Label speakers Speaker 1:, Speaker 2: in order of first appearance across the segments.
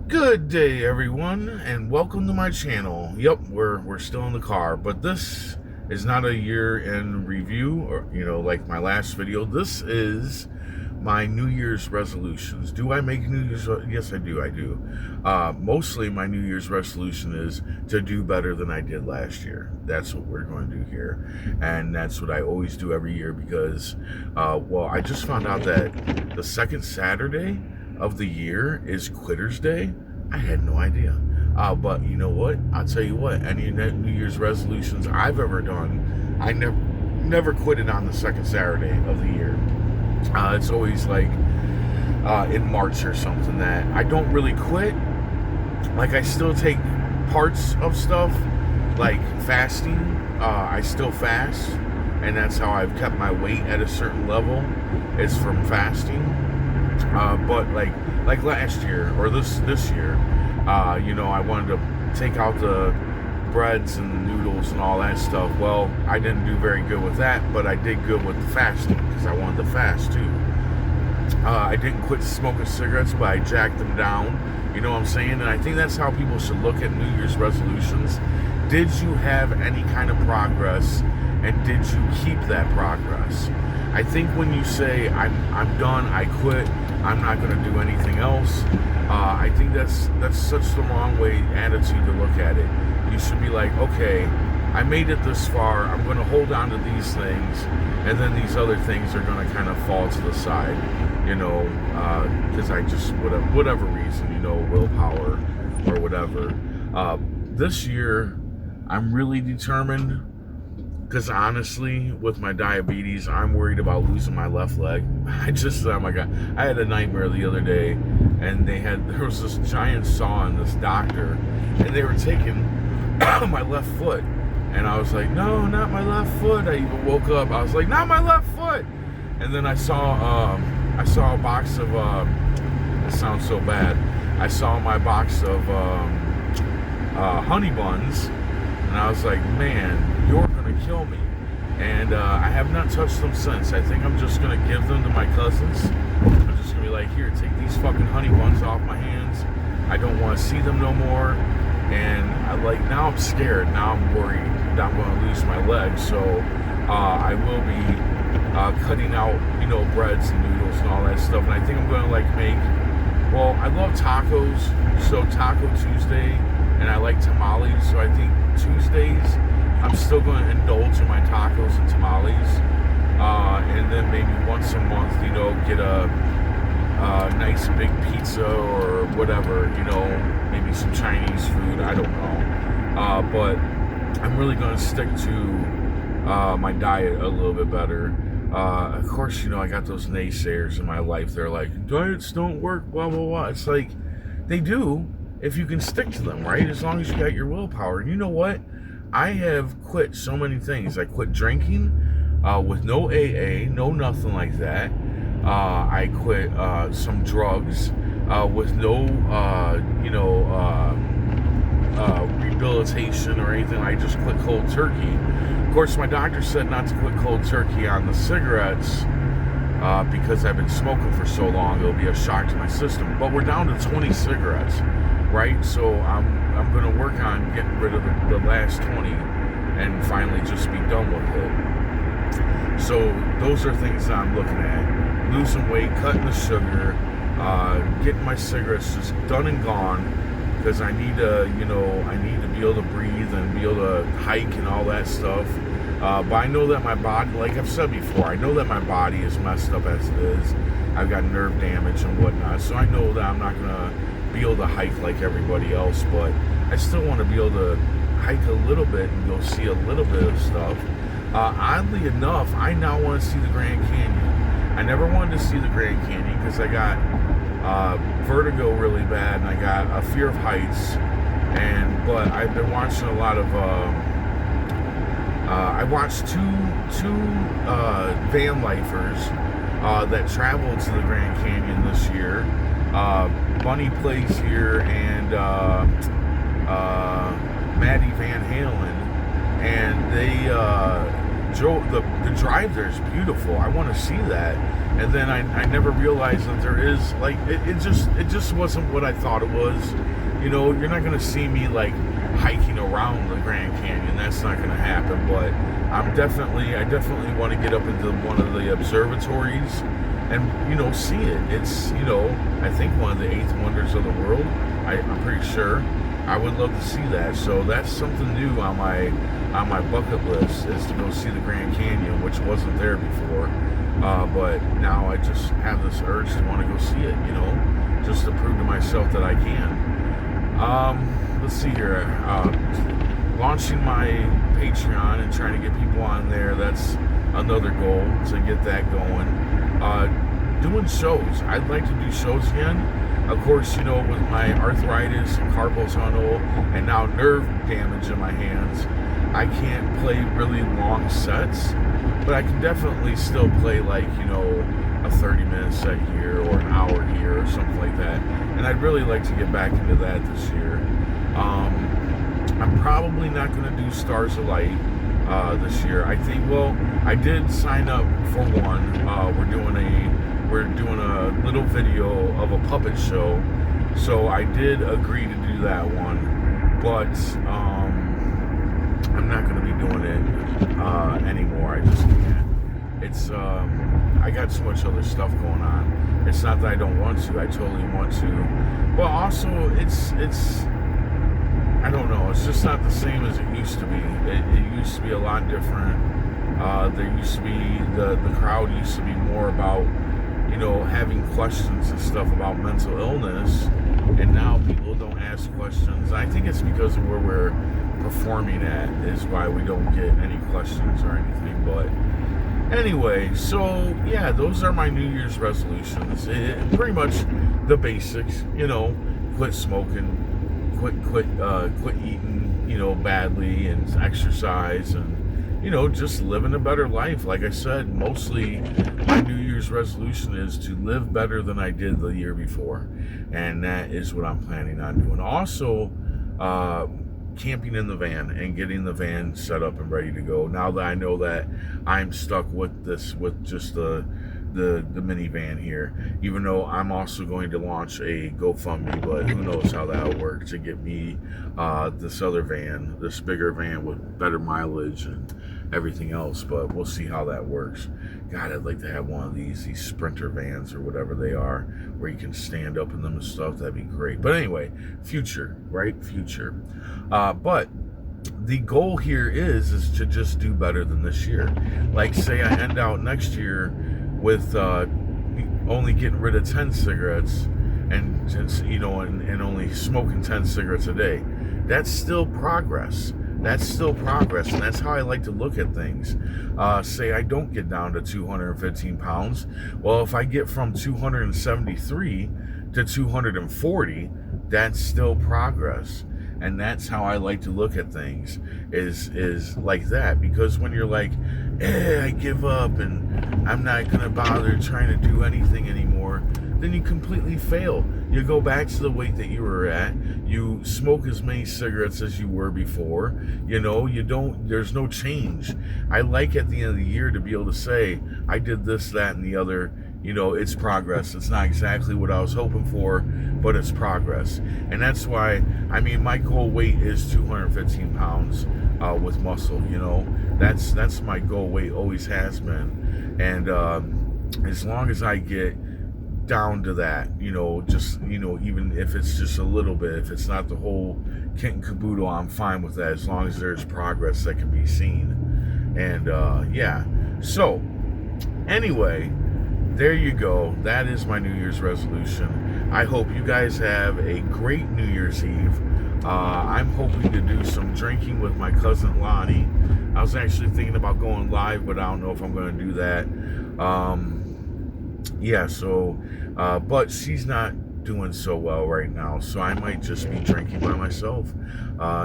Speaker 1: Good day, everyone, and welcome to my channel. Yep, we're still in the car, but this is not a year-end review, or like my last video. This is my New Year's resolutions. Do I make New Year's? Yes, I do. I do. Mostly, my New Year's resolution is to do better than I did last year. That's what we're going to do here, and that's what I always do every year because, well, I just found out that the second Saturday of the year is Quitter's Day. I had no idea. But you know what? I'll tell you what, any New Year's resolutions I've ever done, I never quitted on the second Saturday of the year. It's always like in March or something that I don't really quit. Like I still take parts of stuff, like fasting. I still fast, and that's how I've kept my weight at a certain level. It's from fasting. But like last year or this year, I wanted to take out the breads and the noodles and all that stuff. Well, I didn't do very good with that, but I did good with the fasting because I wanted to fast too. I didn't quit smoking cigarettes, but I jacked them down. You know what I'm saying? And I think that's how people should look at New Year's resolutions. Did you have any kind of progress, and did you keep that progress? I think when you say I'm done, I quit, I'm not going to do anything else, I think that's such the wrong way attitude to look at it. You should be like, okay, I made it this far, I'm going to hold on to these things, and then these other things are going to kind of fall to the side, because I just, whatever reason, willpower or whatever. This year, I'm really determined. Because honestly, with my diabetes, I'm worried about losing my left leg. Oh my God, I had a nightmare the other day, and there was this giant saw in this doctor, and they were taking my left foot, and I was like, no, not my left foot. I even woke up, I was like, not my left foot, and then I saw a box of, it sounds so bad, I saw my box of honey buns, and I was like, man, you're gonna kill me. And I have not touched them since. I think I'm just gonna give them to my cousins. I'm just gonna be like, here, take these fucking honey buns off my hands. I don't want to see them no more. And now I'm scared. Now I'm worried that I'm gonna lose my leg. So I will be cutting out, breads and noodles and all that stuff. And I think I'm gonna I love tacos, so Taco Tuesday, and I like tamales. So I think Tuesdays, I'm still going to indulge in my tacos and tamales, and then maybe once a month, get a nice big pizza or whatever, maybe some Chinese food, I don't know, but I'm really going to stick to my diet a little bit better. Of course, I got those naysayers in my life. They're like, diets don't work, blah, blah, blah. It's like, they do if you can stick to them, right? As long as you got your willpower. And you know what? I have quit so many things. I quit drinking with no AA, no nothing like that. I quit some drugs with no, rehabilitation or anything. I just quit cold turkey. Of course, my doctor said not to quit cold turkey on the cigarettes because I've been smoking for so long. It'll be a shock to my system. But we're down to 20 cigarettes, right? So I'm going to work on getting rid of the last 20 and finally just be done with it. So those are things that I'm looking at. Losing weight, cutting the sugar, getting my cigarettes just done and gone, because I need to be able to breathe and be able to hike and all that stuff. But I know that my body, like I've said before, I know that my body is messed up as it is. I've got nerve damage and whatnot, so I know that I'm not going to be able to hike like everybody else, but I still want to be able to hike a little bit and go see a little bit of stuff. Oddly enough, I now want to see the Grand Canyon. I never wanted to see the Grand Canyon because I got vertigo really bad, and I got a fear of heights. But I've been watching a lot of. I watched two van lifers that traveled to the Grand Canyon this year. Bunny Plays here and Maddie Van Halen, and they drove. The drive there is beautiful. I want to see that. And then I never realized that there is, like, it just wasn't what I thought it was. You know, you're not going to see me, like, hiking around the Grand Canyon. That's not going to happen. But I definitely want to get up into one of the observatories and, you know, see it. It's, you know, I think one of the 8th wonders of the world. I'm pretty sure. I would love to see that. So that's something new on my bucket list, is to go see the Grand Canyon, which wasn't there before. But now I just have this urge to want to go see it, you know, just to prove to myself that I can. Let's see here. Launching my Patreon and trying to get people on there. That's another goal, to get that going. Doing shows. I'd like to do shows again. Of course, you know, with my arthritis and carpal tunnel and now nerve damage in my hands, I can't play really long sets, but I can definitely still play, like, you know, a 30-minute set here or an hour here or something like that. And I'd really like to get back into that this year. I'm probably not going to do Stars of Light this year. I think, well, I did sign up for one. We're doing a little video of a puppet show, so I did agree to do that one, but I'm not going to be doing it anymore. I just can't. It's I got so much other stuff going on. It's not that I don't want to. I totally want to, but also it's I don't know. It's just not the same as it used to be. It used to be a lot different. There used to be the crowd used to be more about, you know, having questions and stuff about mental illness, and now people don't ask questions. I think it's because of where we're performing at is why we don't get any questions or anything. But anyway, so yeah, those are my New Year's resolutions. Pretty much the basics, you know, quit smoking, quit eating, you know, badly, and exercise, and, you know, just living a better life. Like I said, mostly my New Year's resolution is to live better than I did the year before, and that is what I'm planning on doing. Also, camping in the van and getting the van set up and ready to go. Now that I know that I'm stuck with just the minivan here, even though I'm also going to launch a GoFundMe, but who knows how that'll work to get me this other van, this bigger van with better mileage and everything else. But we'll see how that works. God, I'd like to have one of these Sprinter vans or whatever they are, where you can stand up in them and stuff. That'd be great. But anyway, future, right? Future. But the goal here is to just do better than this year. Like, say I end out next year with only getting rid of 10 cigarettes and you know, and only smoking 10 cigarettes a day. That's still progress. That's still progress, and that's how I like to look at things. Say I don't get down to 215 pounds. Well, if I get from 273 to 240, that's still progress. And that's how I like to look at things, is like that. Because when you're like, I give up and I'm not gonna bother trying to do anything anymore, then you completely fail. You go back to the weight that you were at. You smoke as many cigarettes as you were before. You know, there's no change. I like at the end of the year to be able to say, I did this, that, and the other. You know, it's progress. It's not exactly what I was hoping for, but it's progress. And that's why, I mean, my goal weight is 215 pounds with muscle, you know. That's my goal weight, always has been. And as long as I get down to that, you know, just, you know, even if it's just a little bit, if it's not the whole kit and caboodle, I'm fine with that, as long as there's progress that can be seen. And yeah, so anyway, there you go. That is my New Year's resolution. I hope you guys have a great New Year's Eve. I'm hoping to do some drinking with my cousin Lonnie. I was actually thinking about going live, but I don't know if I'm going to do that. Yeah, so, but she's not doing so well right now, so I might just be drinking by myself,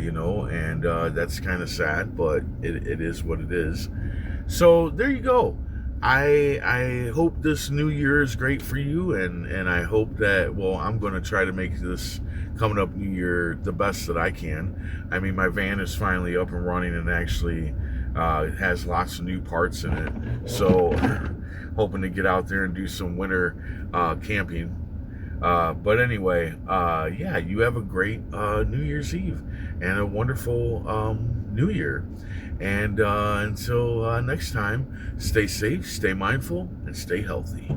Speaker 1: you know, and that's kind of sad, but it is what it is. So there you go. I hope this new year is great for you, and I hope that, well, I'm going to try to make this coming up new year the best that I can. I mean, my van is finally up and running and actually has lots of new parts in it. So hoping to get out there and do some winter camping. But anyway, yeah, you have a great New Year's Eve and a wonderful New Year. And until next time, stay safe, stay mindful, and stay healthy.